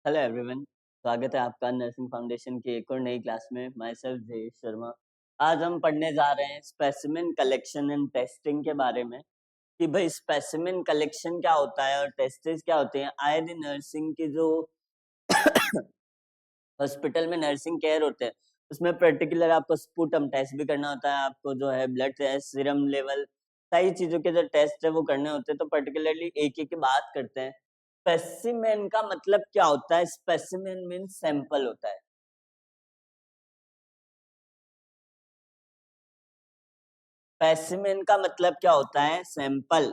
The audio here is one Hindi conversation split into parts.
Hello everyone. स्वागत है आपका नर्सिंग फाउंडेशन की एक और नई क्लास में। My self Jayesh Sharma. आज हम पढ़ने जा रहे हैं स्पेसिमेन कलेक्शन एंड टेस्टिंग के बारे में कि भाई स्पेसिमेन कलेक्शन क्या होता है और टेस्टिंग क्या होते हैं। आए दिन नर्सिंग की जो हॉस्पिटल में नर्सिंग केयर होते हैं उसमें पर्टिकुलर आपको स्पूटम टेस्ट भी करना होता है, आपको जो है ब्लड टेस्ट, सीरम लेवल, सारी चीजों के जो टेस्ट है वो करने होते हैं। तो पर्टिकुलरली एक एक की बात करते हैं। स्पेसिमेन का मतलब क्या होता है? स्पेसिमेन मीन सैंपल होता है। स्पेसिमेन का मतलब क्या होता है? सैंपल।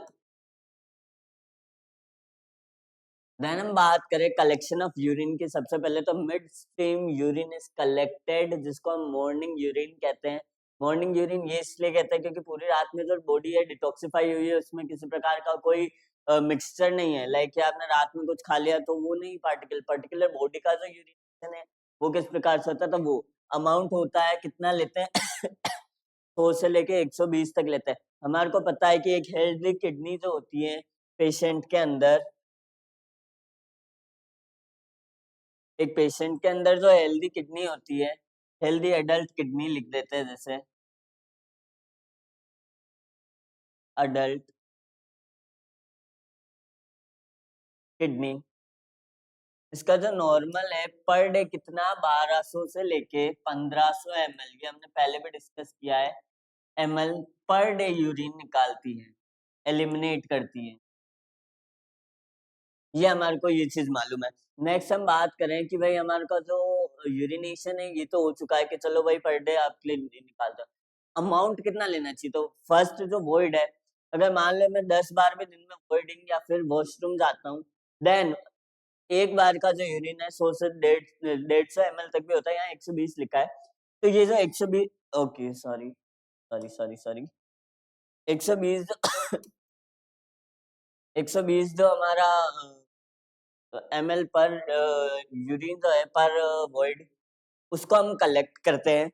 देन हम बात करें कलेक्शन ऑफ यूरिन की। सबसे पहले तो mid stream urine is collected, जिसको हम मॉर्निंग यूरिन कहते हैं। मॉर्निंग यूरिन ये इसलिए कहते हैं क्योंकि पूरी रात में जो बॉडी है डिटॉक्सिफाई हुई है, उसमें किसी प्रकार का कोई मिक्सचर नहीं है। लाइक आपने रात में कुछ खा लिया तो वो नहीं, पर्टिकुलर बॉडी का जो यूरिनेशन है वो किस प्रकार से होता है, तो वो अमाउंट होता है। कितना लेते हैं? 100 से लेके 120 तक लेते हैं। हमारे को पता है कि एक हेल्दी किडनी जो होती है पेशेंट के अंदर, एक पेशेंट के अंदर जो हेल्दी किडनी होती है, हेल्दी एडल्ट किडनी लिख देते हैं जैसे अडल्ट किडनी। इसका जो नॉर्मल है पर डे कितना, 1200 से लेके 1500 ml, ये हमने पहले भी डिस्कस किया है, ml पर डे यूरिन निकालती है, एलिमिनेट करती है। ये हमारे को ये चीज मालूम है। नेक्स्ट हम बात करें कि भाई हमारे का जो यूरिनेशन है ये तो हो चुका है कि चलो भाई पर डे आपके लिए निकालते हो। अमाउंट कितना लेना चाहिए? तो फर्स्ट जो वॉइड है, अगर मान लो मैं 10 बार भी दिन में वॉइडिंग या फिर वॉशरूम जाता हूँ, देन एक बार का जो यूरिन है 100 से 150 ml तक भी होता है। यहाँ 120 लिखा है, तो ये जो 120, okay sorry sorry sorry sorry, 120 120 जो हमारा ml पर यूरिन जो है पर वॉइड, उसको हम कलेक्ट करते हैं।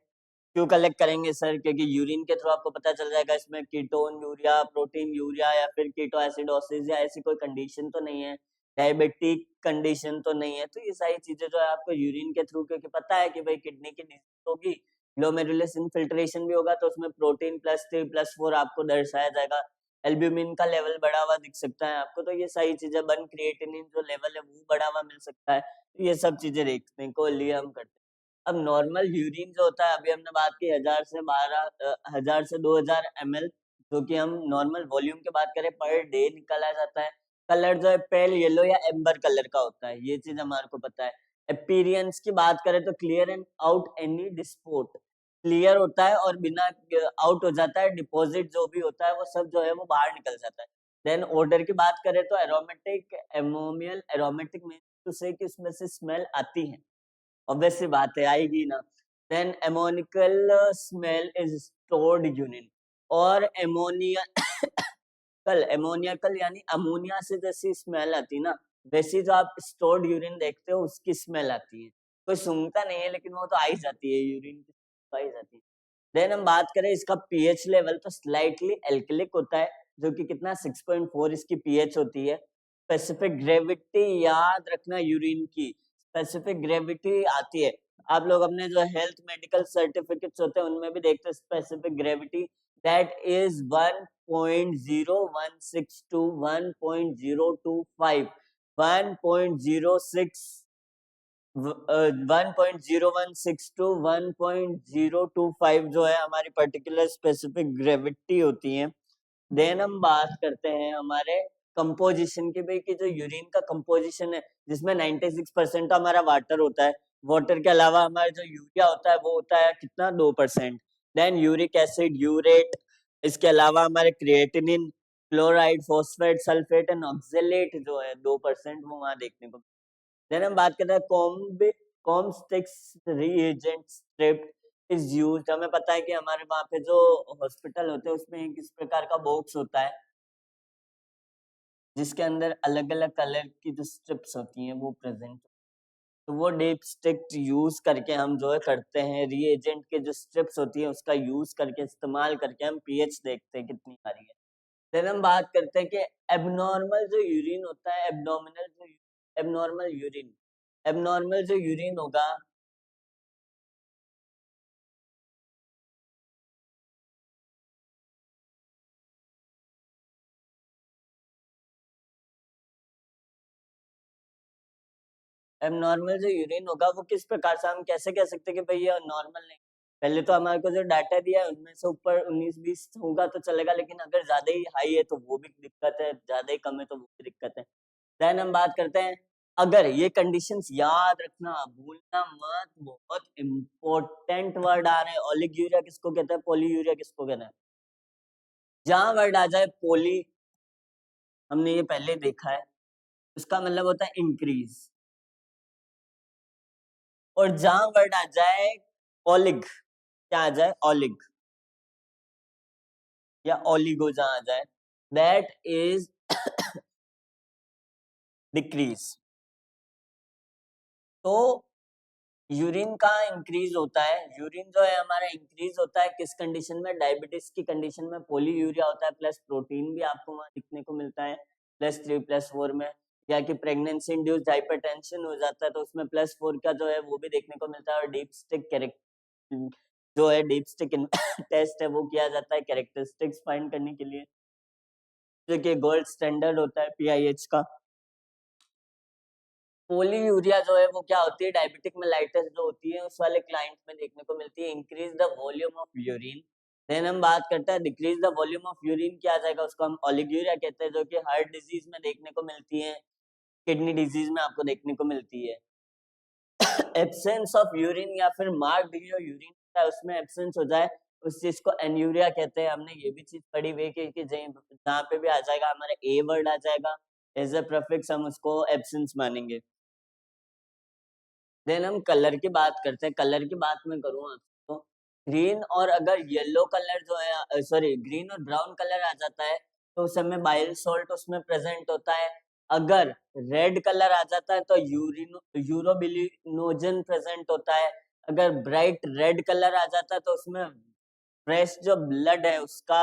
क्यों कलेक्ट करेंगे सर? क्योंकि यूरिन के थ्रू आपको पता चल जाएगा इसमें कीटोन यूरिया, प्रोटीन यूरिया या फिर कीटो एसिडोसिस या ऐसी कोई कंडीशन तो नहीं है, डायबिटिक कंडीशन तो नहीं है। तो ये सारी चीजें जो है आपको यूरिन के थ्रू, क्योंकि पता है कि भाई किडनी की डिजीज होगी, ग्लोमेरुलस इनफिल्ट्रेशन भी होगा, तो उसमें प्रोटीन +3+4 आपको दर्शाया जाएगा। एल्ब्यूमिन का लेवल बढ़ा हुआ दिख सकता है आपको, तो ये सारी चीजें, बन क्रिएटिनिन जो लेवल है वो बढ़ा हुआ मिल सकता है। तो ये सब चीजें देखने को लिए हम करते हैं। अब नॉर्मल यूरिन जो होता है, अभी हमने बात की 1000 से 2000 जो कि हम नॉर्मल वॉल्यूम की बात करें पर डे निकाला जाता है। कलर जो है पेल येलो या एम्बर कलर का होता है, ये चीज हमारे को पता है। अपीयरेंस की बात करें तो clear and out any dispute, clear होता है और बिना आउट हो जाता है। डिपॉजिट जो भी होता है वो सब जो है वो बाहर निकल जाता है। देन ऑर्डर की बात करें तो एरोमेटिक, एमोमियल, एरोमेटिक मीन टू से कि उसमें से स्मेल आती है, ऑब्वियस सी बात है, आएगी ना। Then ammoniacal smell is stored urine, और एमोनिया कल एमोनियाकल यानी अमोनिया से जैसी स्मेल आती है ना, वैसी जो आप स्टोर्ड यूरिन देखते हो उसकी स्मेल आती है। कोई सूंघता नहीं है लेकिन वो तो आ ही जाती है, यूरिन की तो आ ही जाती है। देन हम बात करें इसका पीएच लेवल, तो स्लाइटली एल्कलिक होता है, जो कि कितना 6.4 इसकी पीएच होती है। स्पेसिफिक ग्रेविटी याद रखना, यूरिन की स्पेसिफिक ग्रेविटी आती है। आप लोग अपने जो हेल्थ मेडिकल सर्टिफिकेट्स होते हैं उनमें भी देखते हैं स्पेसिफिक ग्रेविटी, दैट इज 1.0162 1.025 1.06 1.0162 1.025 जो है हमारी पर्टिकुलर स्पेसिफिक ग्रेविटी होती है। देन हम बात करते हैं हमारे कंपोजिशन की, भाई कि जो यूरिन का कंपोजिशन है जिसमें 96% हमारा वाटर होता है। वाटर के अलावा हमारा जो यूरिया होता है वो होता है कितना, 2%। देन यूरिक एसिड, यूरेट, इसके अलावा हमारे creatinine, chloride, phosphate, sulphate and oxalate जो है 2%, वो वहां देखने को। देन हम बात करते हैं कॉम्स्टिक्स रिएजेंट स्ट्रिप इज यूज्ड। हमें पता है कि हमारे वहां पे जो हॉस्पिटल होते हैं उसमें किस प्रकार का बॉक्स होता है जिसके अंदर अलग अलग कलर की जो स्ट्रिप्स होती हैं वो प्रेजेंट, तो वो डीप स्टिक यूज करके हम जो है करते हैं। रिएजेंट के जो स्ट्रिप्स होती है उसका यूज करके, इस्तेमाल करके हम पीएच देखते हैं कितनी आ रही है। फिर हम बात करते हैं कि एबनॉर्मल जो यूरिन होता है, एबनॉर्मल यूरिन एबनॉर्मल जो यूरिन होगा, एबनॉर्मल जो यूरिन होगा वो किस प्रकार से हम कैसे कह सकते हैं कि भाई ये नॉर्मल नहीं। पहले तो हमारे को जो डाटा दिया है उनमें से ऊपर 19-20 होगा तो चलेगा, लेकिन अगर ज्यादा ही हाई है तो वो भी दिक्कत है, ज्यादा ही कम है तो वो भी दिक्कत है। देन हम बात करते हैं, अगर ये कंडीशंस याद रखना, भूलना मत, बहुत इंपॉर्टेंट वर्ड आ रहे हैं। ओलिगोयूरिया किसको कहते हैं, पॉलीयूरिया किसको कहते हैं। जहां वर्ड आ जाए पोली, हमने ये पहले देखा है, उसका मतलब होता है इंक्रीज। और जहां वर्ड आ जाए ओलिग, क्या आ जाए, ओलिग या ओलिगो, जहां आ जाए दैट इज डिक्रीज। तो यूरिन का इंक्रीज होता है, यूरिन जो है हमारा इंक्रीज होता है किस कंडीशन में, डायबिटीज की कंडीशन में पॉलीयूरिया होता है, प्लस प्रोटीन भी आपको वहां दिखने को मिलता है +3 +4 में। या कि प्रेगनेंसी इंड्यूस्ड हाइपरटेंशन हो जाता है तो उसमें +4 का जो है वो भी देखने को मिलता है। और डीप स्टिक जो है डीप स्टिक टेस्ट है वो किया जाता है कैरेक्टरिस्टिक्स फाइंड करने के लिए, जो कि गोल्ड स्टैंडर्ड होता है पीआईएच का। पोलीयूरिया जो है वो क्या होती है, डायबिटिक मेलाइटिस जो होती है उस वाले क्लाइंट में देखने को मिलती है। Increase the volume of urine. Then हम बात करते हैं decrease the volume of urine, क्या आ जाएगा, उसको हम ओलिगोयूरिया कहते हैं, जो कि हार्ट डिजीज में देखने को मिलती है, किडनी डिजीज में आपको देखने को मिलती है। एब्सेंस ऑफ यूरिन या फिर मार्क्ड जो यूरिन होता है उसमें एब्सेंस हो जाए, उस चीज को एन्यूरिया कहते हैं। हमने ये भी चीज पढ़ी हुई है कि जहाँ पे भी आ जाएगा हमारा ए वर्ड आ जाएगा एज अ प्रीफिक्स, हम उसको एब्सेंस मानेंगे। देन हम कलर की बात करते हैं, कलर की बात मैं करूँ आपको, ग्रीन और अगर येलो कलर जो है, सॉरी ग्रीन और ब्राउन कलर आ जाता है तो उस समय बाइल सॉल्ट उसमें प्रेजेंट होता है। अगर रेड कलर आ जाता है तो यूरोबिलिनोजन प्रेजेंट होता है। अगर ब्राइट रेड कलर आ जाता है तो उसमें फ्रेश जो ब्लड है उसका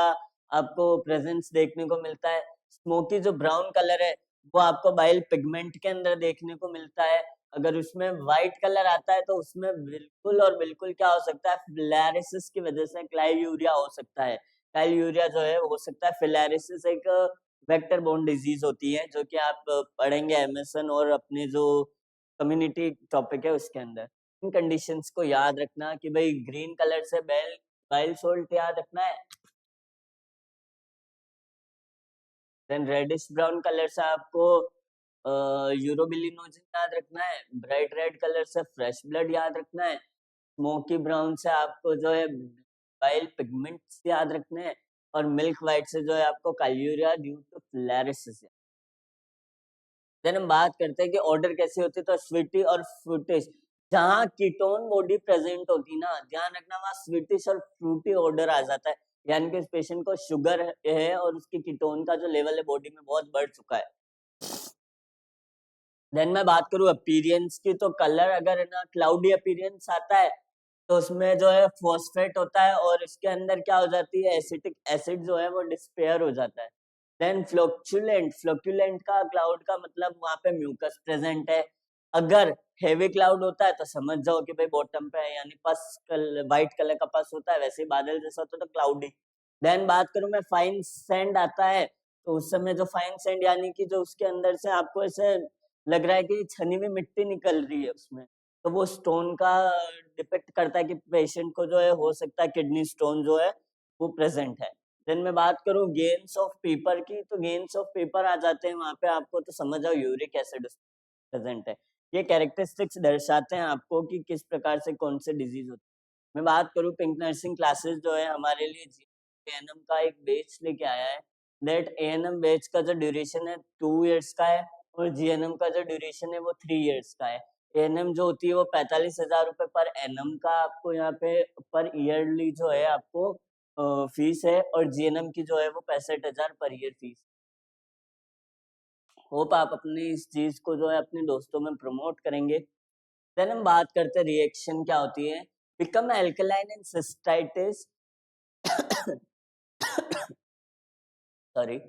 आपको प्रेजेंस देखने को मिलता है। स्मोकी जो ब्राउन कलर है वो आपको बाइल पिगमेंट के अंदर देखने को मिलता है। अगर उसमें व्हाइट कलर आता है तो उसमें बिल्कुल और बिल्कुल क्या हो सकता है, फिलैरिसिस की वजह से क्लाइयूरिया हो सकता है। क्लाइयूरिया जो है हो सकता है, फिलैरिसिस एक वेक्टर बोर्न डिजीज होती है जो कि आप पढ़ेंगे एमएसएन और अपने जो कम्युनिटी टॉपिक है उसके अंदर। इन कंडीशंस को याद रखना कि भाई ग्रीन कलर से बाइल सोल्ट याद रखना है। देन रेडिश ब्राउन कलर से आपको यूरोबिलिनोजन याद रखना है। ब्राइट रेड कलर से फ्रेश ब्लड याद रखना है। स्मोकी ब्राउन से आपको जो है बाइल पिगमेंट्स याद रखने हैं। और मिल्क वाइट से जो है आपको काल्यूरिया ड्यू टू फ्लैरिसिस। देन हम बात करते हैं कि ऑर्डर कैसे होती है, तो स्वीटी और फ्रूटिश। जहाँ कीटोन बॉडी प्रेजेंट होती ना, ध्यान रखना वहाँ स्वीटिश और फ्रूटी ऑर्डर आ जाता है। यानी कि उस पेशेंट को शुगर है और उसकी कीटोन का जो लेवल है बॉडी में बहुत बढ़ चुका है। देन मैं बात करूं अपीरियंस की, तो कलर अगर है ना क्लाउडी अपीरियंस आता है तो उसमें जो है फॉस्फेट होता है और इसके अंदर क्या हो जाती है, एसिटिक एसिड जो है वो डिस्पेयर हो जाता है। देन फ्लोक्चुलेंट, फ्लोक्युलेंट का क्लाउड का मतलब वहां पे म्यूकस प्रेजेंट है। अगर हेवी क्लाउड होता है तो समझ जाओ कि भाई बॉटम पे है, यानी पस व्हाइट कलर का पस होता है, वैसे ही बादल जैसा होता है तो क्लाउडी। देन बात करूं मैं फाइन सैंड आता है, तो उस समय जो फाइन सैंड यानी कि जो उसके अंदर से आपको ऐसे लग रहा है कि छनी हुई मिट्टी निकल रही है उसमें, तो वो स्टोन का डिपेक्ट करता है कि पेशेंट को जो है हो सकता है किडनी स्टोन जो है वो प्रेजेंट है। देन मैं बात करूं गेन्स ऑफ पेपर की, तो गेन्स ऑफ पेपर आ जाते हैं वहां पे आपको, तो समझ जाओ यूरिक एसिड प्रेजेंट है। ये कैरेक्टरिस्टिक्स दर्शाते हैं आपको कि किस प्रकार से कौन से डिजीज होते हैं। मैं बात करूं पिंक नर्सिंग क्लासेस जो है हमारे लिए एएनएम का एक बैच लेके आया है। दैट एएनएम बैच का जो ड्यूरेशन है 2 इयर्स का है और जीएनएम का जो ड्यूरेशन है वो 3 इयर्स का है। एएनएम जो होती है वो 45,000 रुपए पर एनएम का आपको यहाँ पे पर ईयरली जो है आपको फीस है, और जीएनएम की जो है वो 65,000 पर ईयर फीस। होप आप अपनी इस चीज को जो है अपने दोस्तों में प्रमोट करेंगे। देन हम बात करते हैं रिएक्शन क्या होती है, become alkaline in cystitis sorry,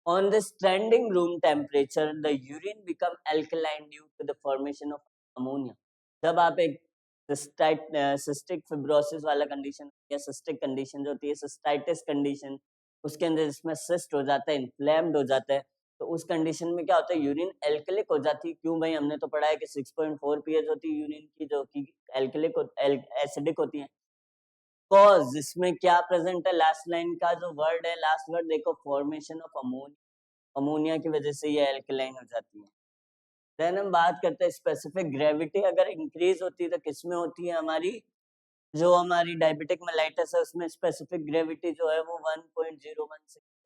on the standing room temperature the urine become alkaline due to the formation of ammonia. जब आप एक सिस्टिक फिब्रोसिस वाला कंडीशन या सिस्टिक कंडीशन जो होती है, सिस्टाइटिस कंडीशन, उसके अंदर जिसमें सिस्ट हो जाता है, इन्फ्लेम्ड हो जाता है, तो उस कंडीशन में क्या होता है, यूरिन एल्कलिक हो जाती है। क्यों भाई, हमने तो पढ़ा है कि 6.4 पीएच होती है यूरिन की, जो कि एल्कलिक एसिडिक होती है। कॉज इसमें क्या प्रेजेंट है, लास्ट लाइन का जो वर्ड है, लास्ट वर्ड देखो, फॉर्मेशन ऑफ अमोनिया, अमोनिया की वजह से ये एल्कलाइन हो जाती है। देन हम बात करते हैं स्पेसिफिक ग्रेविटी अगर इंक्रीज होती है तो किसमें होती है, हमारी जो हमारी डायबिटिक मेलाइटस है उसमें स्पेसिफिक ग्रेविटी जो है वो 1.016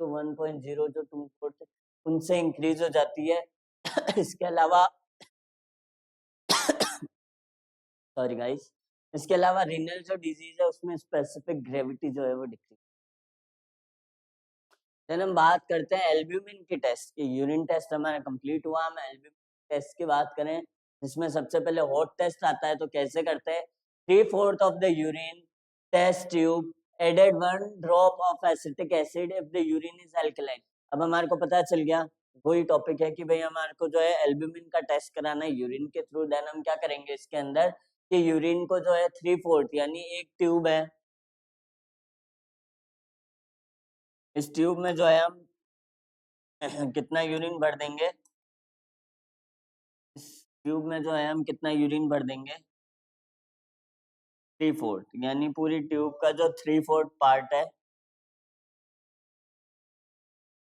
टू 1.0 जो 24 थे उनसे इंक्रीज हो जाती है। इसके अलावा सॉरी गाइस, इसके अलावा रीनल जो डिजीज है उसमें स्पेसिफिक ग्रेविटी जो है वो डिक्रीज। देन हम बात करते हैं एल्ब्यूमिन के टेस्ट की। यूरिन टेस्ट हमारा कंप्लीट हुआ, हम एल्ब्यूमिन टेस्ट की बात करें जिसमें सबसे पहले हॉट टेस्ट आता है। तो कैसे करते हैं, 3/4 of the urine test tube added 1 drop of acetic acid if the urine is alkaline. अब हमारे को पता चल गया, वही टॉपिक है कि भाई हमारे को जो है एल्ब्यूमिन का टेस्ट कराना है यूरिन के थ्रू। देन हम क्या करेंगे इसके अंदर कि यूरिन को जो है 3/4 यानी एक ट्यूब है, इस ट्यूब में जो है हम कितना यूरिन भर देंगे, इस ट्यूब में जो है हम कितना यूरिन भर देंगे, 3/4 यानी पूरी ट्यूब का जो 3/4 पार्ट है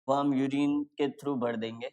वो हम यूरिन के थ्रू भर देंगे।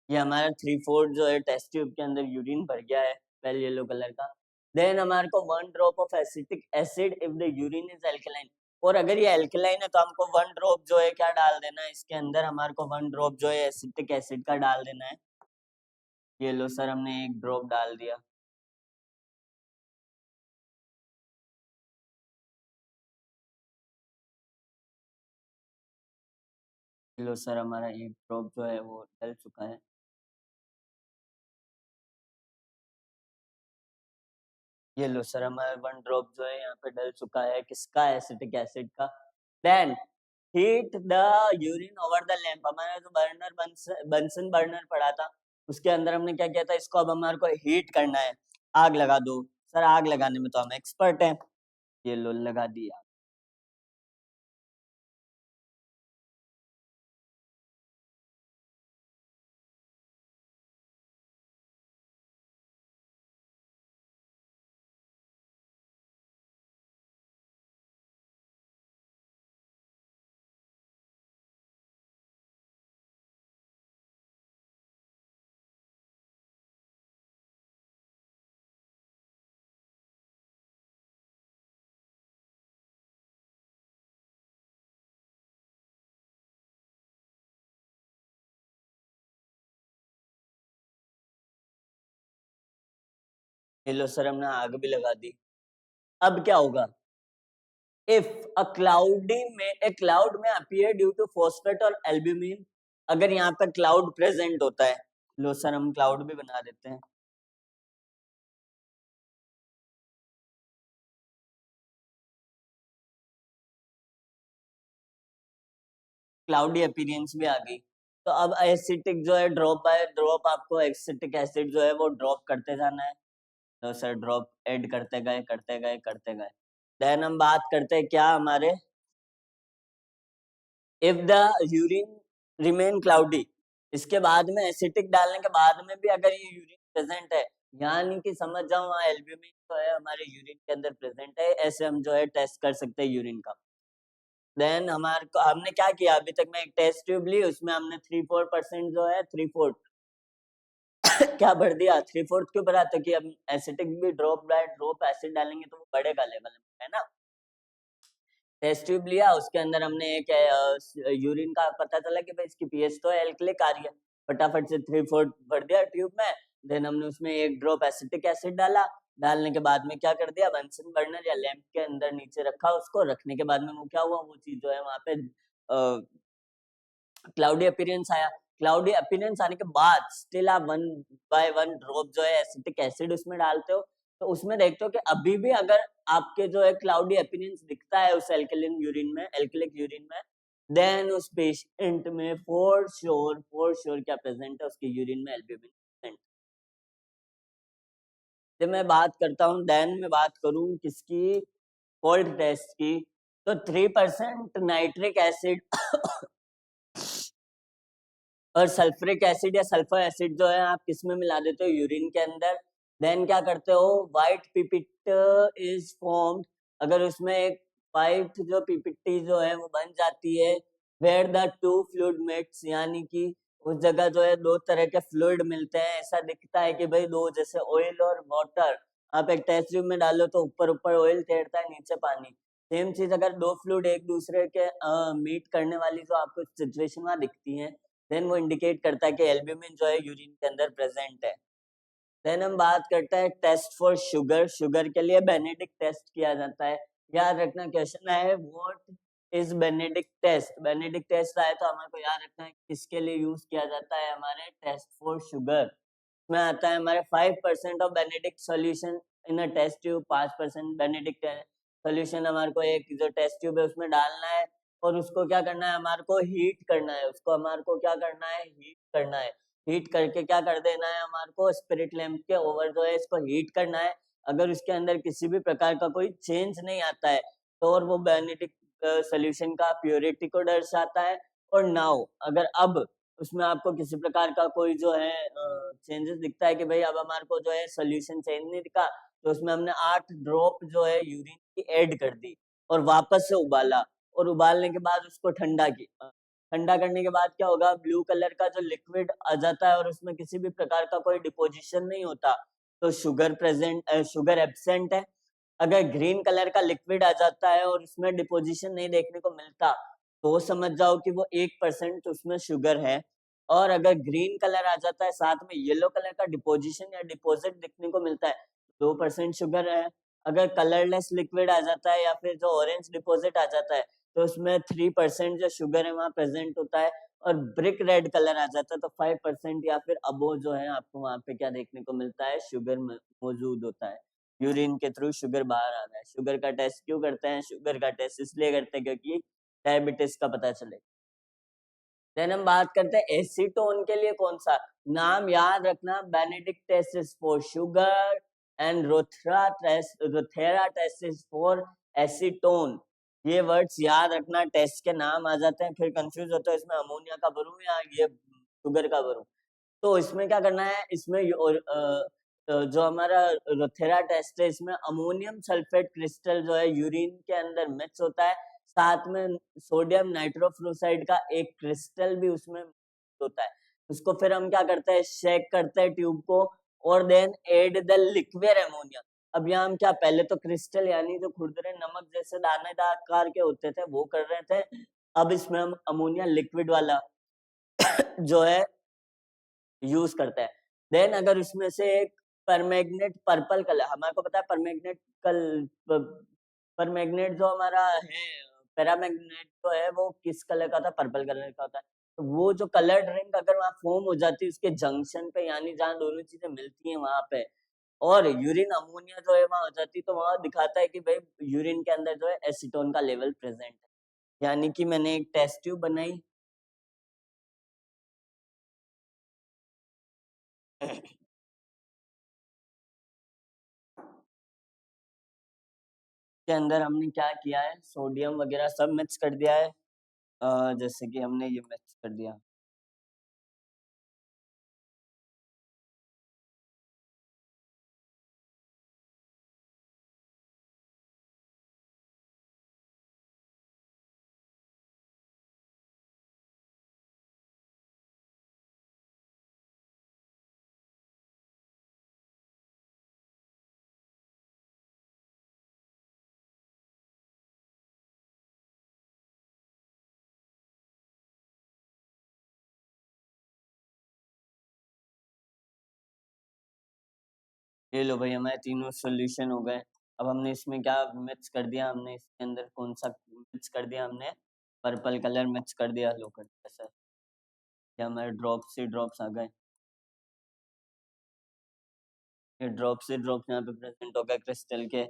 ये हमारा 3/4 जो है टेस्ट ट्यूब के अंदर यूरिन भर गया है, वेल येलो कलर का। देन हमारे को 1 drop of acetic acid if the urine is alkaline. और अगर ये अल्कलाइन है तो हमको 1 ड्रॉप जो है क्या डाल देना है, इसके अंदर हमारे को 1 ड्रॉप जो है एसिटिक एसिड का डाल देना है। ये लो सर, हमने 1 ड्रॉप डाल दिया। ये लो सर, हमारा 1 ड्रॉप जो है वो डल चुका है। ये लो सर, हमारा 1 ड्रॉप जो है यहाँ पे डल चुका है, किसका, एसिटिक एसिड का। Then heat the urine over the lamp. हमारा जो बर्नर बंसन बर्नर पड़ा था उसके अंदर हमने क्या किया था, इसको अब हमारे को हीट करना है, आग लगा दो। सर आग लगाने में तो हम एक्सपर्ट हैं। ये लो लगा दिया। ये लो सर, हमने आग भी लगा दी। अब क्या होगा, इफ a cloud में appear due to phosphate और albumin, अगर यहाँ पे क्लाउड प्रेजेंट होता है, लो सर हम क्लाउड भी बना देते हैं। क्लाउडी अपीयरेंस भी आ गई। तो अब एसिटिक जो है ड्रॉप बाय ड्रॉप आपको एसिटिक एसिड जो है वो ड्रॉप करते जाना है। तो सर ड्रॉप ऐड करते गए करते गए करते गए। देन हम बात करते हैं क्या हमारे, if the urine remain cloudy, इसके बाद में एसिटिक डालने के बाद में भी अगर ये यूरिन प्रेजेंट है, यानी कि समझ जाओ वहाँ एल्ब्यूमिन जो है हमारे यूरिन के अंदर प्रेजेंट है, ऐसे हम जो है टेस्ट कर सकते हैं यूरिन का। देन हमारे को हमने क्या किया, अभी तक मैं एक टेस्ट ट्यूब ली, उसमें हमने 3-4% जो है 3/4 क्या भर दिया, 3/4 क्यों भरा, तो कि हम एसिटिक भी ड्रॉप बाय ड्रॉप एसिड डालेंगे तो वो बढ़ेगा लेवल में, है ना। टेस्ट ट्यूब लिया, उसके अंदर हमने एक यूरिन का पता चला कि भाई इसकी पीएच तो एल्कलिक आ रही है, फटाफट से 3/4 भर दिया ट्यूब में। देन हमने उसमें 1 ड्रॉप एसिटिक एसिड डाला। डालने के बाद में क्या कर दिया, बंसन बर्नर या लैंप के अंदर नीचे रखा उसको, रखने के बाद में वो क्या हुआ, वो चीज जो है वहां पे क्लाउडी अपीयरेंस आया। क्लाउडी अपीयरेंस आने के बाद स्टिल आप 1 बाय 1 ड्रॉप जो है एसिटिक एसिड उसमें डालते हो, तो उसमें देखते हो कि अभी भी अगर आपके जो है क्लाउडी अपीयरेंस दिखता है उस एल्कलिन यूरिन में, एल्कलिक यूरिन में, देन उस पेशेंट में फॉर श्योर क्या प्रेजेंट है उसके यूरिन में एल्ब्यूमिन प्रेजेंट। जब मैं बात करता हूँ, देन मैं बात करूँ किसकी, कोल्ड टेस्ट की, तो 3% नाइट्रिक एसिड और सल्फ्यूरिक एसिड या सल्फर एसिड जो है आप किसमें मिला देते हो, यूरिन के अंदर। देन क्या करते हो, व्हाइट पिपिट इज फॉर्म्ड, अगर उसमें एक व्हाइट जो पिपिट्टी जो है वो बन जाती है, where the two fluid mix, यानी कि उस जगह जो है दो तरह के फ्लूइड मिलते हैं, ऐसा दिखता है कि भाई दो, जैसे ऑयल और वाटर, आप एक टेस्ट ट्यूब में डालो तो ऊपर ऊपर ऑयल तैरता है, नीचे पानी, सेम चीज अगर दो फ्लूइड एक दूसरे के मीट करने वाली जो आपको सिचुएशन वहां दिखती है, देन वो इंडिकेट करता है कि एल्ब्यूमिन जो है यूरिन के अंदर प्रेजेंट है। देन हम बात करते हैं टेस्ट फॉर शुगर, शुगर के लिए बेनेडिक्ट टेस्ट किया जाता है। याद रखना क्वेश्चन है what is Benedict test, Benedict test आए तो हमारे को याद रखना है किसके लिए यूज किया जाता है, हमारे टेस्ट फॉर शुगर में आता है हमारे 5% of Benedict solution in a test tube, 5% Benedict solution हमारे को एक जो टेस्ट ट्यूब है उसमें डालना है, और उसको क्या करना है, हमारे को हीट करना है, उसको हमारे को क्या करना है, हीट करना है। हीट करके क्या कर देना है, हमारे को स्पिरिट लैंप के ओवर जो है इसको हीट करना है। अगर उसके अंदर किसी भी प्रकार का कोई चेंज नहीं आता है तो और वो बेनेडिक्ट सोल्यूशन का प्योरिटी को दर्शाता है। और नाउ अगर अब उसमें आपको किसी प्रकार का कोई जो है चेंजेस दिखता है कि भाई अब हमारे को जो है सोल्यूशन चेंज नहीं दिखा, तो उसमें हमने 8 ड्रॉप जो है यूरिन की ऐड कर दी और वापस से उबाला, और उबालने के बाद उसको ठंडा किया। ठंडा करने के बाद क्या होगा, ब्लू कलर का जो लिक्विड आ जाता है और उसमें किसी भी प्रकार का कोई डिपोजिशन नहीं होता, तो शुगर एब्सेंट है। अगर ग्रीन कलर का लिक्विड आ जाता है और उसमें डिपोजिशन नहीं देखने को मिलता, तो समझ जाओ कि वो 1% उसमें शुगर है। और अगर ग्रीन कलर आ जाता है साथ में येलो कलर का डिपोजिशन या डिपॉजिट दिखने को मिलता है, 2% शुगर है। अगर कलरलेस लिक्विड आ जाता है या फिर जो ऑरेंज डिपॉजिट आ जाता है, तो उसमें 3% जो शुगर है वहाँ प्रेजेंट होता है। और ब्रिक रेड कलर आ जाता है तो 5% या फिर अबो जो है आपको वहाँ पे क्या देखने को मिलता है, शुगर मौजूद होता है। यूरिन के थ्रू शुगर बाहर आ रहा है। शुगर का टेस्ट क्यों करते हैं, शुगर का टेस्ट इसलिए करते हैं क्योंकि डायबिटीज का पता चले। देन हम बात करते हैं एसीटोन के लिए कौन सा, नाम याद रखना, Benedict test is for sugar and Rothera test is for acetone. ये वर्ड्स याद रखना, टेस्ट के नाम आ जाते हैं फिर कंफ्यूज होता है इसमें अमोनिया का भरूं या ये शुगर का भरूं। तो इसमें क्या करना है, इसमें जो हमारा रोथेरा टेस्ट है इसमें अमोनियम सल्फेट क्रिस्टल जो है यूरिन के अंदर मिक्स होता है, साथ में सोडियम नाइट्रोफ्लोराइड का एक क्रिस्टल भी उसमें होता है। उसको फिर हम क्या करते हैं, शेक करते हैं ट्यूब को, और then add the liquid ammonia. अब यहाँ हम क्या, पहले तो क्रिस्टल यानी जो खुरदरे नमक जैसे दानेदार आकार के होते थे वो कर रहे थे, अब इसमें हम अमोनिया लिक्विड वाला जो है यूज करता है। देन अगर उसमें से एक परमैग्नेट पर्पल कलर, हमारे को पता है परमैग्नेट कल परमैग्नेट जो हमारा है, पैरामैग्नेट जो है वो किस कलर का था, पर्पल कलर का होता है। तो वो जो कलर रिंग अगर वहाँ फॉर्म हो जाती है उसके जंक्शन पे, यानी जहाँ दोनों चीजें मिलती हैं वहां पे, और यूरिन अमोनिया जो है वहां हो जाती है, तो वहां दिखाता है कि भाई यूरिन के अंदर जो है एसीटोन का लेवल प्रेजेंट है। यानी कि मैंने एक टेस्ट ट्यूब बनाई के अंदर हमने क्या किया है, सोडियम वगैरह सब मिक्स कर दिया है, जैसे कि हमने ये मिक्स कर दिया। ये लो भाई हमारे तीनों सोल्यूशन हो गए। अब हमने इसमें क्या मिक्स कर दिया, हमने इसके अंदर कौन सा मिक्स कर दिया, हमने पर्पल कलर मिक्स कर दिया, लो कर दिया सर। ये हमारे ड्रॉप्स से ड्रॉप्स आ गए, ये ड्रॉप से ड्रॉप्स यहाँ पे प्रेजेंट हो गए क्रिस्टल के।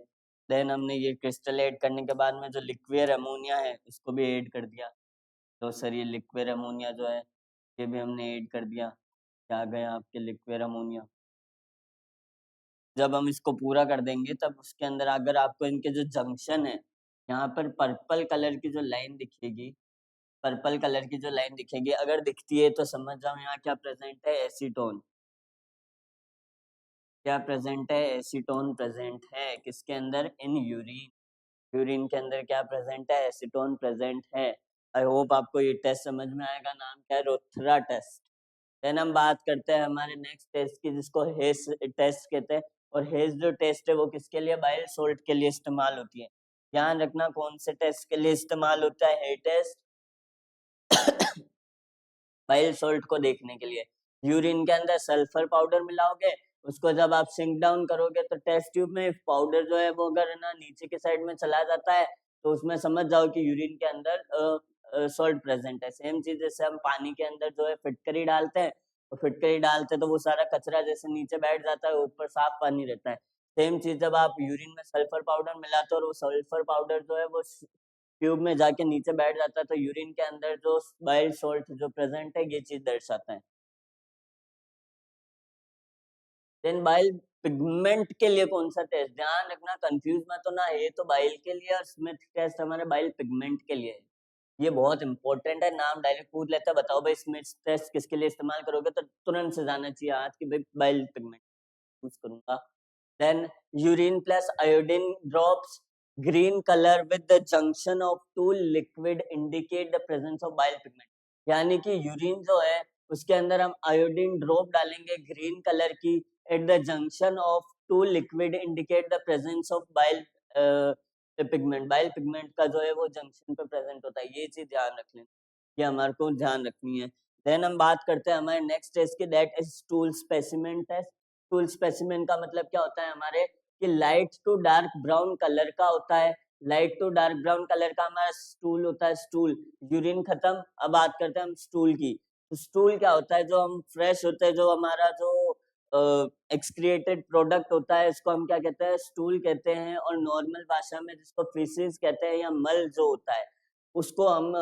देन हमने ये क्रिस्टल ऐड करने के बाद में जो लिक्विड अमोनिया है उसको भी ऐड कर दिया। तो सर ये लिक्विड अमोनिया जो है ये भी हमने ऐड कर दिया। क्या गया आपके लिक्विड अमोनिया। जब हम इसको पूरा कर देंगे तब उसके अंदर अगर आपको इनके जो जंक्शन है यहाँ पर पर्पल कलर की जो लाइन दिखेगी, पर्पल कलर की जो लाइन दिखेगी अगर दिखती है तो समझ जाओ यहाँ क्या प्रेजेंट है, एसीटोन। क्या प्रेजेंट है, एसीटोन प्रेजेंट है किसके अंदर, इन यूरिन। यूरिन के अंदर क्या प्रेजेंट है, एसीटोन प्रेजेंट है। आई होप आपको ये टेस्ट समझ में आएगा, नाम क्या है, रोथरा टेस्ट। देन हम बात करते हैं हमारे नेक्स्ट टेस्ट की जिसको हेस टेस्ट कहते हैं। और हेस जो टेस्ट है वो किसके लिए, बाइल सोल्ट के लिए इस्तेमाल होती है। ध्यान रखना कौन से टेस्ट के लिए इस्तेमाल होता है हे टेस्ट, बाइल सोल्ट को देखने के लिए। यूरिन के अंदर सल्फर पाउडर मिलाओगे, उसको जब आप सिंक डाउन करोगे तो टेस्ट ट्यूब में पाउडर जो है वो अगर ना नीचे के साइड में चला जाता है तो उसमें समझ जाओ कि यूरिन के अंदर सॉल्ट प्रेजेंट है। सेम चीज जैसे हम पानी के अंदर जो है फिटकरी डालते हैं, तो फिटकरी डालते हैं तो वो सारा कचरा जैसे नीचे बैठ जाता है, ऊपर साफ पानी रहता है। सेम चीज जब आप यूरिन में सल्फर पाउडर मिलाते हो और वो सल्फर पाउडर जो है वो ट्यूब में जाके नीचे बैठ जाता है, तो यूरिन के अंदर जो बाइल सॉल्ट जो प्रेजेंट है ये चीज दर्शाता है। देन बाइल पिगमेंट के लिए कौन सा टेस्ट, ध्यान रखना कंफ्यूज मत होना, ये तो बाइल के लिए और स्मिथ टेस्ट हमारे बाइल पिगमेंट के लिए है। ये बहुत इंपॉर्टेंट है, नाम डायरेक्ट पूछ लेता है, बताओ भाई स्मिथ टेस्ट किसके लिए इस्तेमाल करोगे, तो तुरंत से जाना चाहिए आज की भाई बाइल पिगमेंट यूज करूंगा। Then urine plus iodine drops green color with the junction of two liquid indicate the presence of bile pigment। यानी कि यूरिन जो है उसके अंदर हम आयोडीन ड्रॉप डालेंगे ग्रीन कलर की, at the junction of two liquid indicate the presence of bile pigment. Bile pigment का जो है वो जंक्शन पे प्रेजेंट होता है, ये चीज ध्यान रख लेना, ये हमारे को ध्यान रखनी है। देन हम बात करते हैं हमारे नेक्स्ट टेस्ट की, that is stool specimen test. Stool specimen का मतलब क्या होता है हमारे, कि light to dark brown colour का होता है। Light to dark brown colour का हमारा स्टूल होता है, स्टूल। यूरिन खत्म, अब बात करते हैं हम स्टूल की। तो स्टूल क्या होता है, जो हम फ्रेश होते हैं, जो हमारा जो एक्सक्रिएटेड प्रोडक्ट होता है इसको हम क्या कहते हैं, स्टूल कहते हैं। और नॉर्मल भाषा में जिसको फीसिस कहते हैं या मल जो होता है उसको हम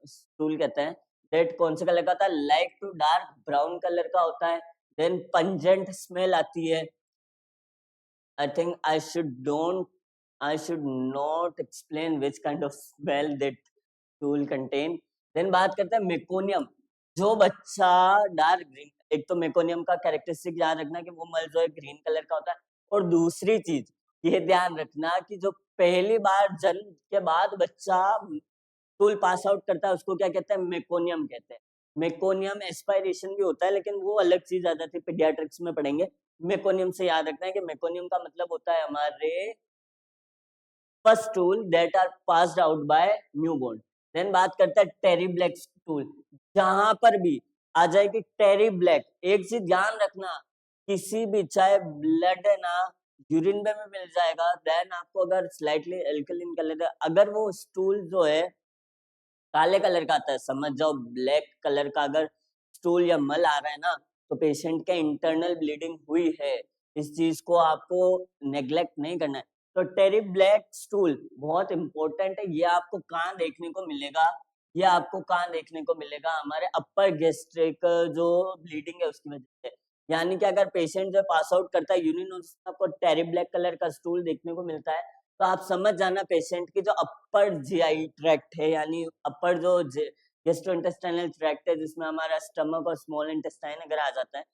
स्टूल कहते हैं। डेट कौन से कलर का होता है, light to dark brown colour का होता है। देन पंजेंट स्मेल आती है। I think I should not explain which kind of smell that stool contain। Then बात करते हैं मेकोनियम। जो बच्चा डार्क ग्रीन, एक तो मेकोनियम का कैरेक्टरिस्टिक ध्यान रखना कि वो मल जो है ग्रीन कलर का होता है। और दूसरी चीज ये ध्यान रखना कि जो पहली बार जन्म के बाद बच्चा स्कूल पास आउट करता है उसको क्या कहते हैं, मेकोनियम कहते हैं। मेकोनियम एस्पायरेशन भी होता है लेकिन वो अलग चीज आ जाती है, पीडियाट्रिक्स में पढ़ेंगे। मेकोनियम से याद रखना है कि मेकोनियम का मतलब होता है हमारे first tool that are passed out by newborn. Then बात करते हैं टेरी ब्लैक टूल। जहां पर भी आ जाएगी टेरी ब्लैक, एक चीज ध्यान रखना, किसी भी चाहे ब्लड है ना, यूरिन में भी मिल जाएगा। देन आपको अगर स्लाइटली एल्कलिन कलर, अगर वो स्टूल जो है काले कलर का आता है, समझ जाओ ब्लैक कलर का अगर स्टूल या मल आ रहा है ना, तो पेशेंट के इंटरनल ब्लीडिंग हुई है। इस चीज को आपको नेग्लेक्ट नहीं करना है। तो टेरी ब्लैक स्टूल बहुत इंपॉर्टेंट है, ये आपको कहाँ देखने को मिलेगा, ये आपको कहाँ देखने को मिलेगा, हमारे अपर गैस्ट्रिक जो ब्लीडिंग है उसकी वजह से। यानी कि अगर पेशेंट जो पास आउट करता है यूरिन, आपको टेरी ब्लैक कलर का स्टूल देखने को मिलता है, तो आप समझ जाना पेशेंट की जो अपर जीआई ट्रैक्ट है, यानी अपर जो गैस्ट्रोइंटेस्टाइनल ट्रैक्ट है जिसमें हमारा स्टमक और स्मॉल इंटेस्टाइन अगर आ जाता है,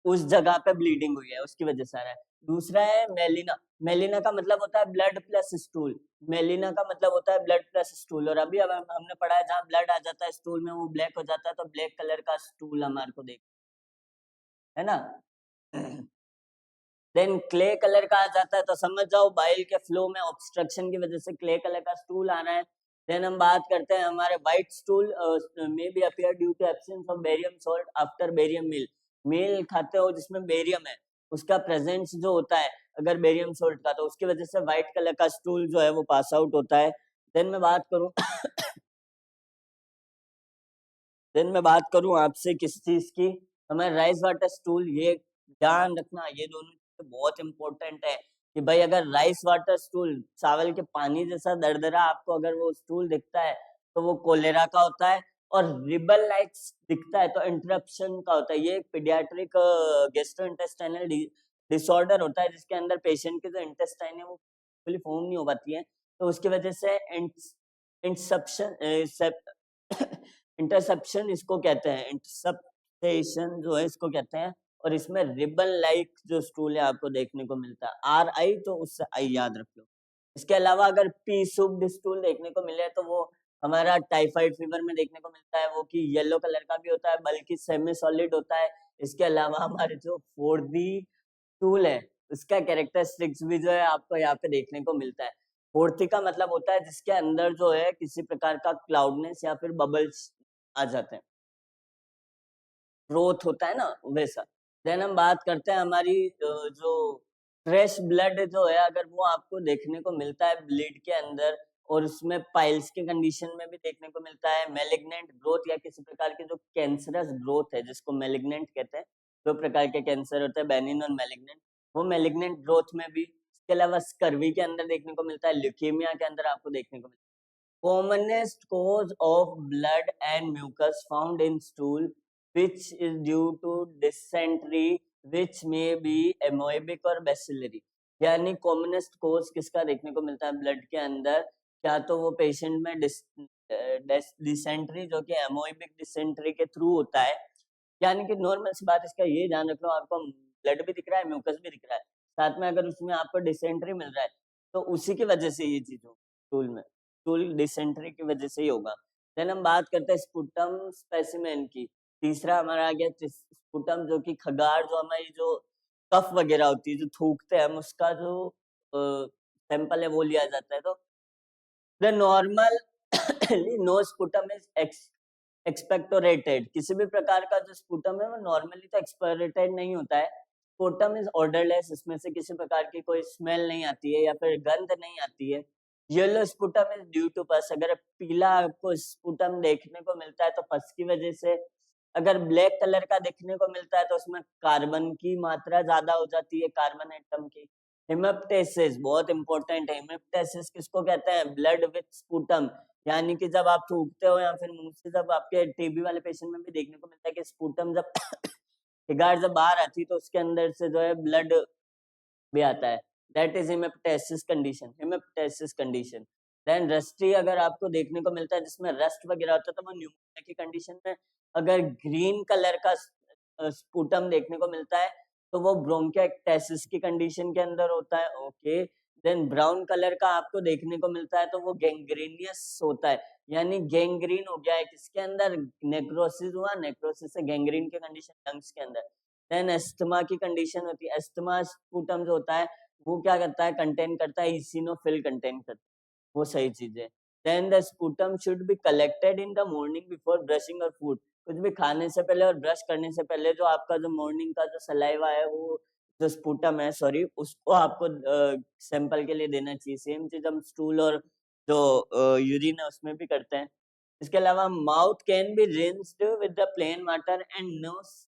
उस जगह पे ब्लीडिंग हुई है उसकी वजह से आ रहा है। दूसरा है मेलिना। मेलिना का मतलब होता है ब्लड प्लस स्टूल। मेलिना का मतलब होता है ब्लड प्लस स्टूल। और अभी अब हमने पढ़ा है जहाँ ब्लड आ जाता है स्टूल में वो ब्लैक हो जाता है, तो ब्लैक कलर का स्टूल हमारे को देख, है ना। देन क्ले कलर का आ जाता है, तो समझ जाओ बाइल के फ्लो में ऑब्स्ट्रक्शन की वजह से क्ले कलर का स्टूल आ रहा है। देन हम बात करते हैं हमारे white stool may be appear due to absence of barium salt after barium meal. Meal खाते हो जिसमें बेरियम है, उसका प्रेजेंस जो होता है अगर बेरियम सॉल्ट का, तो उसकी वजह से व्हाइट कलर का स्टूल जो है वो पास आउट होता है। देन मैं बात करूं देन मैं बात करूं आपसे किस चीज की, हमारे राइस वाटर स्टूल, ये ध्यान रखना, ये दोनों चीजें बहुत इंपॉर्टेंट है कि भाई अगर राइस वाटर स्टूल चावल के पानी जैसा दरदरा आपको अगर वो स्टूल दिखता है तो वो कोलेरा का होता है, और रिबन लाइक दिखता है तो इंटरप्शन का होता है। ये एक पीडियाट्रिक गैस्ट्रोइंटेस्टाइनल डिसऑर्डर होता है जिसके अंदर पेशेंट की जो इंटेस्टाइन है वो फुली फॉर्म नहीं हो पाती है, तो उसकी वजह से इंटरप्शन इंटरसेप्शन इसको कहते हैं, इंटरसेप्टेशन जो है इसको कहते हैं। और इसमें रिबन लाइक जो स्टूल है आपको देखने को मिलता है, आर आई, तो उससे आई याद रख लो। इसके अलावा अगर पी सुप्ड स्टूल देखने को मिले तो वो हमारा टाइफाइड फीवर में देखने को मिलता है, वो कि येलो कलर का भी होता है बल्कि सेमी सॉलिड होता है। इसके अलावा हमारे जो 4D स्टूल है उसका कैरेक्टरिस्टिक्स भी जो है आपको यहाँ पे देखने को मिलता है। फोर्थी का मतलब होता है जिसके अंदर जो है किसी प्रकार का क्लाउडनेस या फिर बबल्स आ जाते हैं, ग्रोथ होता है ना वैसा। देन हम बात करते हैं हमारी जो फ्रेश ब्लड जो है अगर वो आपको देखने को मिलता है ब्लड के अंदर, और उसमें पाइल्स के कंडीशन में भी देखने को मिलता है, मेलिग्नेंट ग्रोथ या किसी प्रकार की जो कैंसरस ग्रोथ है जिसको मेलिग्नेंट कहते हैं, दो प्रकार के कैंसर होते हैं, बेनिन और मेलिग्नेंट, वो मेलिग्नेंट ग्रोथ में भी। इसके अलावा स्कर्वी के अंदर देखने को मिलता है, ल्यूकेमिया के अंदर आपको देखने को मिलता है। Commonest cause of blood and mucus found in stool, which is due to dysentery, which may be amoebic or bacillary। यानी कॉमनेस्ट कोज किसका देखने को मिलता है ब्लड के अंदर, क्या तो वो पेशेंट में डिसेंट्री जो कि एमोइबिक डिसेंट्री के थ्रू होता है, यानी कि नॉर्मल सी बात इसका ये ध्यान रख लो, आपको ब्लड भी दिख रहा है म्यूकस भी दिख रहा है, साथ में अगर उसमें आपको डिसेंट्री मिल रहा है तो उसी की वजह से ये चीज हो स्टूल में, स्टूल डिसेंट्री की वजह से ही होगा। देन हम बात करते हैं स्पुटम स्पेसिमेन की। तीसरा हमारा आ गया स्पुटम, जो कि खगार जो हमारी जो कफ वगैरह होती है जो थूकते हैं हम, उसका जो सैंपल है वो लिया जाता है। तो the normal no sputum is expectorated, किसी भी प्रकार का जो स्पुटम है वो नॉर्मली तो एक्सपेक्टोरेटेड नहीं होता है। स्पुटम इज ऑर्डरलेस, इसमें से किसी प्रकार की कोई स्मेल नहीं आती है या फिर गंध नहीं आती है। Yellow sputum is due to pus, अगर पीला आपको स्पुटम देखने को मिलता है तो पस की वजह से। अगर ब्लैक कलर का देखने को मिलता है तो उसमें कार्बन की मात्रा ज्यादा हो जाती है, कार्बन एटम की। हेमेप्टेसिस बहुत इंपॉर्टेंट है, हेमेप्टेसिस किसको कहते हैं, ब्लड विथ स्पुटम, यानी कि जब आप थूकते हो या फिर मुंह से, जब आपके टीबी वाले पेशेंट में भी देखने को मिलता है कि स्पुटम जब सिगार जब बाहर आती है तो उसके अंदर से जो है ब्लड भी आता है, that is haemoptysis condition, haemoptysis condition. Then rusty अगर आपको देखने को मिलता है जिसमें रस्ट वगैरह होता है तो वो न्यूमोनिया की कंडीशन में। अगर ग्रीन कलर का स्पुटम देखने को मिलता है तो वो ब्रोंकिएक्टेसिस की कंडीशन के अंदर होता है, ओके। देन ब्राउन कलर का आपको देखने को मिलता है तो वो गैंग्रीनियस होता है, यानी गैंग्रीन हो गया है किसके अंदर, नेक्रोसिस हुआ, नेक्रोसिस से गैंग्रीन की कंडीशन लंग्स के अंदर। देन अस्थमा की कंडीशन होती है, अस्थमा स्पुटम जो होता है वो क्या करता है, कंटेन करता है इसिनोफिल, कंटेन करता है, वो सही चीज है। Then the sputum should be collected in the morning before brushing और फूड, कुछ भी खाने से पहले और ब्रश करने से पहले जो आपका जो मॉर्निंग का जो सलाइवा है वो जो स्पुटम है सॉरी उसको आपको सैंपल के लिए देना चाहिए। सेम चीज हम स्टूल और जो यूरिन है उसमें भी करते हैं। इसके अलावा mouth can be rinsed with the plain water and nose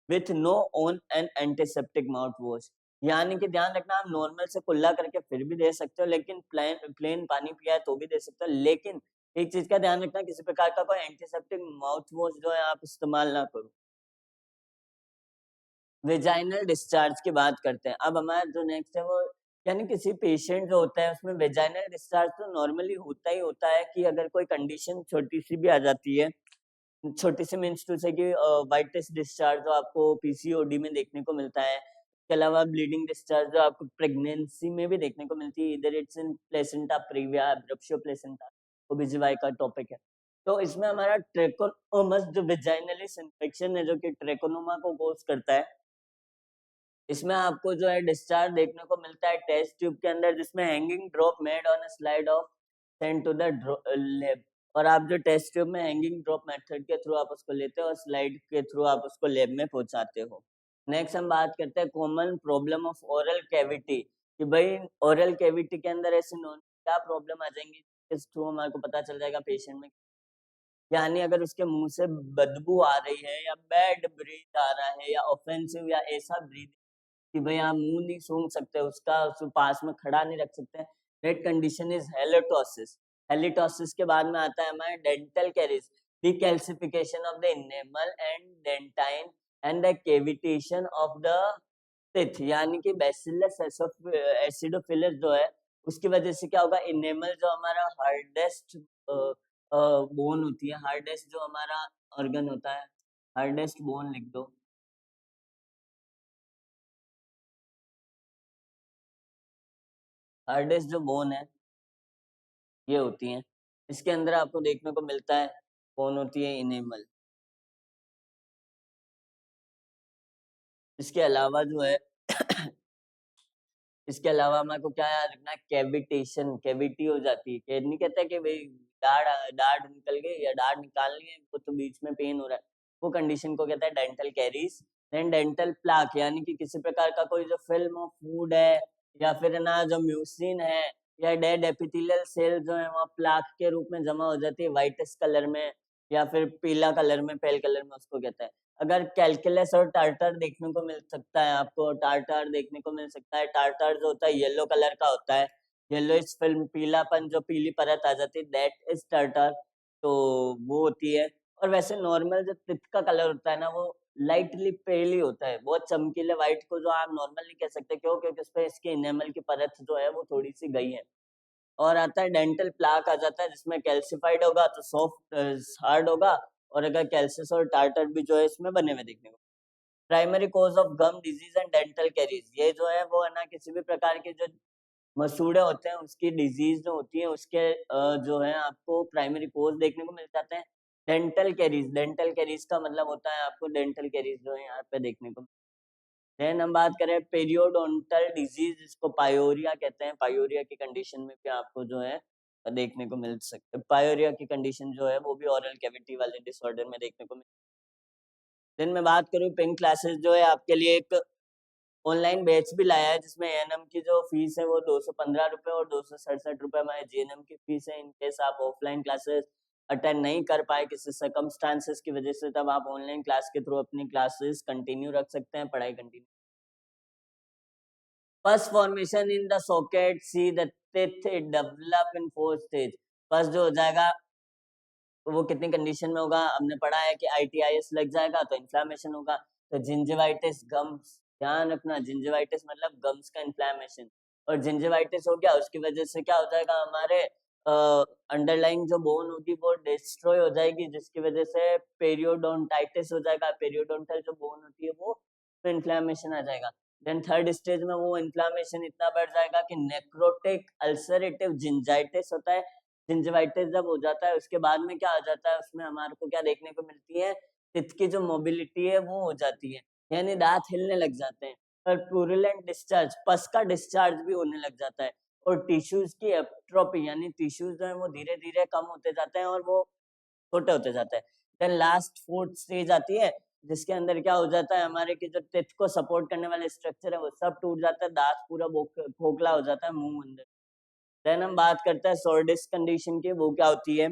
with no on an antiseptic mouthwash, यानी कि ध्यान रखना आप नॉर्मल से कुल्ला करके फिर भी दे सकते हो, लेकिन प्लेन पानी पिया है तो भी दे सकते हो, लेकिन एक चीज का ध्यान रखना किसी प्रकार का कोई एंटीसेप्टिक माउथ वॉश जो है आप इस्तेमाल ना करो। वेजाइनल डिस्चार्ज की बात करते हैं, अब हमारा जो नेक्स्ट है वो, यानी किसी पेशेंट जो होता है उसमें वेजाइनल डिस्चार्ज तो नॉर्मली होता ही होता है कि अगर कोई कंडीशन छोटी सी भी आ जाती है, छोटी सी मीन्स टू से कि वाइटेस्ट डिस्चार्ज जो आपको पीसीओडी में देखने को मिलता है। इसके अलावा ब्लीडिंग डिस्चार्ज जो आपको प्रेगनेंसी में भी देखने को मिलती है, इधर it's in placenta previa, abruptio placenta, OBGY का टॉपिक है। तो इसमें हमारा ट्रेकोनोमस जो वेजाइनलिस इन्फेक्शन है जो कि ट्रेकोनोमा को कोज करता है, इसमें आपको जो है डिस्चार्ज देखने को मिलता है टेस्ट ट्यूब के अंदर, जिसमें hanging drop made on a slide of send to the lab, और आप जो टेस्ट ट्यूब में हैंगिंग ड्रॉप मेथड के थ्रू आप उसको लेते हो और स्लाइड के थ्रू आप उसको लैब में पहुंचाते हो। नेक्स्ट हम बात करते हैं common problem of oral cavity, कि भाई ओरल कैविटी के अंदर ऐसे क्या प्रॉब्लम आ जाएंगी, किस थ्रू हमारे को पता चल जाएगा पेशेंट में यानी अगर उसके मुंह से बदबू आ रही है या बैड ब्रीथ आ रहा है या ऑफेंसिव या ऐसा ब्रीथ कि भाई आप मुंह नहीं सूंघ सकते उसका, उसको पास में खड़ा नहीं रख सकते, that condition is halitosis. Halitosis के बाद में आता है हमारा dental caries, the calcification of the enamel and dentine and the cavitation of the teeth, यानी कि बैसिलस एसिडोफिलस जो है उसकी वजह से क्या होगा, इनेमल जो हमारा हार्डेस्ट बोन होती है, हार्डेस्ट जो हमारा ऑर्गन होता है, हार्डेस्ट बोन लिख दो, हार्डेस्ट जो बोन है ये होती हैं, इसके अंदर आपको देखने को मिलता है कौन होती है, इनेमल। इसके अलावा जो है इसके अलावा हमारे को क्या याद रखना है, कैविटेशन, कैविटी हो जाती है, नहीं कहते कि भाई दाढ़ दाढ़ निकल गई या दाढ़ निकालनी है वो तो बीच में पेन हो रहा है, वो कंडीशन को कहता है dental caries. Then dental plaque, यानी कि किसी प्रकार का कोई जो फिल्म ऑफ फूड है या फिर ना जो म्यूसिन है या डेड एपिथेलियल सेल जो है वहाँ प्लाक के रूप में जमा हो जाती है व्हाइटिश कलर में या फिर पीला कलर में, पेल कलर में, उसको कहता है। अगर कैलकुलस और टार्टर देखने को मिल सकता है, आपको टार्टर देखने को मिल सकता है, टार्टर जो होता है येलो कलर का होता है, येलो इस फिल्म पीलापन जो पीली परत आ जाती है दैट इज टार्टर, तो वो होती है। और वैसे नॉर्मल जो तित का कलर होता है ना वो लाइटली पेल ही होता है, बहुत चमकीले व्हाइट को जो आप नॉर्मल नहीं कह सकते, क्यों, क्योंकि उस पे इसकी इनेमल की परत जो है वो थोड़ी सी गई है। और आता है डेंटल प्लाक आ जाता है जिसमें कैल्सिफाइड होगा तो सॉफ्ट हार्ड होगा, और अगर कैल्सियस और टार्टर भी जो है इसमें बने हुए देखने को। Primary cause of gum disease and dental caries, ये जो है वो है ना किसी भी प्रकार के जो मसूड़े होते हैं उसकी डिजीज जो होती है उसके जो है आपको प्राइमरी कोज देखने को मिल जाते हैं। डेंटल कैरीज, डेंटल कैरीज का मतलब होता है आपको डेंटल कैरीज जो है यहाँ पे देखने को। देन हम बात करें पेरियोडोंटल डिजीज, जिसको पायोरिया कहते हैं, पायोरिया की कंडीशन में भी आपको जो है देखने को मिल सकते हैं, पायोरिया की कंडीशन जो है वो भी ओरल कैविटी वाले डिसऑर्डर में देखने को मिल। देन मैं बात करूँ पिंक क्लासेस जो है आपके लिए एक ऑनलाइन बैच भी लाया है जिसमें एएनएम की जो फीस है वो 215 रुपए और 267 रुपए हमारे जीएनएम की फीस है। इन केस आप ऑफलाइन क्लासेस अटेंड नहीं कर पाए किसी सर्कमस्टांसेस की वजह से, तब आप ऑनलाइन क्लास के थ्रू अपनी क्लासेस कंटिन्यू रख सकते हैं, पढ़ाई continue. First formation in the socket, see the teeth develop in four stage. First जो हो जाएगा वो कितनी कंडीशन में होगा, हमने पढ़ा है कि आईटीआईएस लग जाएगा तो इन्फ्लामेशन होगा, तो जिंजिवाइटिस गम्स, ध्यान रखना जिंजिवाइटिस मतलब गम्स का इन्फ्लामेशन, और जिंजिवाइटिस हो गया उसकी वजह से क्या हो जाएगा, हमारे अंडरलाइंग जो बोन होगी वो डिस्ट्रॉय हो जाएगी जिसकी वजह से पेरियोडोंटाइटिस हो जाएगा, पेरियोडोंटल जो बोन होती है वो इन्फ्लामेशन आ जाएगा। देन थर्ड स्टेज में वो इन्फ्लामेशन इतना बढ़ जाएगा कि नेक्रोटिक अल्सरेटिव जिंजाइटिस होता है। जिंजिवाइटिस जब हो जाता है उसके बाद में क्या आ जाता है, उसमें हमारे को क्या देखने को मिलती है, टिथ की जो मोबिलिटी है वो हो जाती है, यानी दांत हिलने लग जाते हैं, और प्यूरिलेंट डिस्चार्ज, पस का डिस्चार्ज भी होने लग जाता है, और टिश्यूज की एट्रोपी, यानी टिश्यूज जो है वो धीरे धीरे कम होते जाते हैं और वो छोटे होते जाते हैं। देन लास्ट फोर्थ स्टेज आती है जिसके अंदर क्या हो जाता है, हमारे की जो टिथ को सपोर्ट करने वाले स्ट्रक्चर है वो सब टूट जाता है, दांत पूरा खोखला हो जाता है मुंह अंदर। देन हम बात करते हैं सोर्डिस कंडीशन की, वो क्या होती है,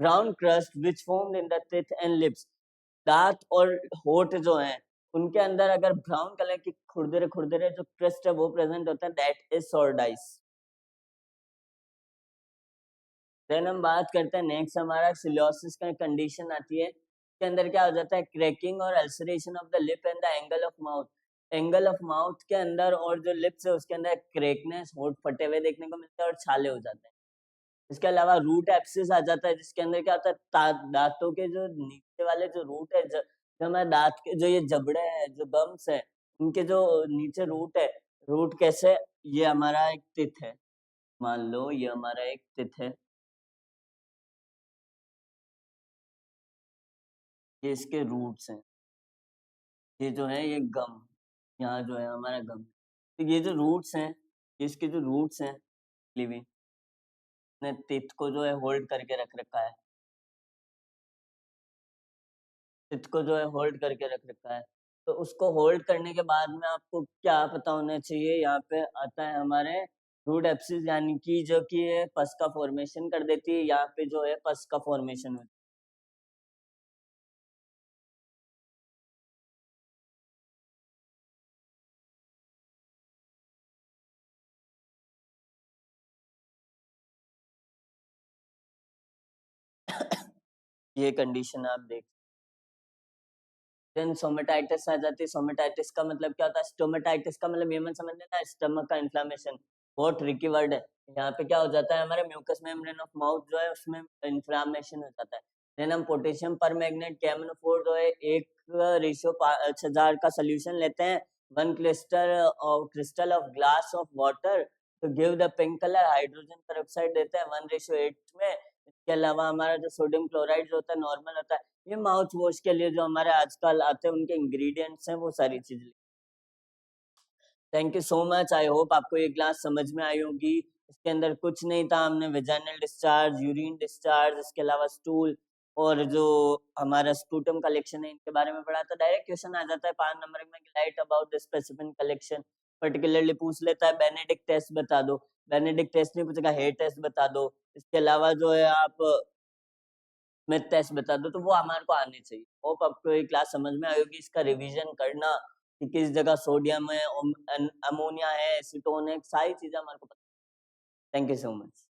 brown crust which formed in the teeth and lips, दांत और होठ जो हैं उनके अंदर अगर ब्राउन कलर की खुरदरे खुरदरे जो क्रस्ट है वो प्रेजेंट होता है, दैट इज सोर्डाइस। देन हम बात करते हैं नेक्स्ट, हमारा सिलोसिस का कंडीशन आती है, इसके अंदर क्या हो जाता है, क्रैकिंग और ulceration of the lip and the angle of mouth, angle of mouth के अंदर और जो लिप्स है उसके अंदर क्रैकनेस, होठ फटे हुए देखने को मिलते हैं और छाले हो जाते हैं। इसके अलावा रूट एप्सिस आ जाता है जिसके अंदर क्या होता है, दांतों के जो नीचे वाले जो रूट है, जो हमारे दांत के जो ये जबड़े हैं, जो गम्स है, उनके जो नीचे रूट है, रूट कैसे, ये हमारा एक टिथ है, मान लो ये हमारा एक टिथ है, ये इसके रूट्स हैं, ये जो है ये गम, यहाँ जो है हमारा गम, तो ये जो रूट्स हैं, ये इसके जो रूट्स हैं लिविंग ने टिथ को जो है होल्ड करके रख रखा है, चित्त को जो है होल्ड करके रख रखा है। तो उसको होल्ड करने के बाद में आपको क्या पता होना चाहिए, यहाँ पे आता है हमारे रूट एप्सिस, यानी कि जो कि ये पस का फॉर्मेशन कर देती है, यहाँ पे जो है पस का फॉर्मेशन होता है। ये कंडीशन आप देख। देन सोमेटाइटिस आ जाती है। सोमेटाइटिस का मतलब क्या होता है? स्टोमेटाइटिस का मतलब ये मत समझ लेना स्टमक का इन्फ्लेमेशन। बहुत ट्रिकी वर्ड है। यहाँ पे क्या हो जाता है, हमारे म्यूकस मेम्ब्रेन ऑफ माउथ जो है उसमें इन्फ्लेमेशन हो जाता है। देन हम पोटेशियम परमैंगनेट KMnO4 जो है 1:6000 का सोल्यूशन लेते हैं, 1 crystal of glass of water to give the pink colour. Hydrogen peroxide देते हैं 1:8 में। इसके अलावा हमारा जो सोडियम क्लोराइड होता है नॉर्मल होता है। ये माउथ वॉश के लिए जो हमारे आजकल आते हैं उनके इंग्रेडिएंट्स हैं वो सारी चीजें। Thank you so much. I hope आपको ये क्लास समझ में आई होगी। इसके अंदर कुछ नहीं था, हमने वेजाइनल डिस्चार्ज, यूरिन डिस्चार्ज, इसके अलावा स्टूल और जो हमारा स्पूटम कलेक्शन है इनके बारे में पढ़ा था। डायरेक्ट क्वेश्चन आ जाता है 5 नंबर में, right about the specific collection. Particularly पूछ लेता है बेनेडिक्ट टेस्ट बता दो, बेनेडिक्ट टेस्ट नहीं पूछेगा हेयर टेस्ट बता दो। इसके अलावा जो है आप स्मिथ टेस्ट बता दो, तो वो हमारे को आने चाहिए। होप आपको ये क्लास समझ में आई होगी। इसका रिवीजन करना कि किस जगह सोडियम है, अमोनिया है, एसीटोन है, सारी चीजें हमारे को पता। Thank you so much.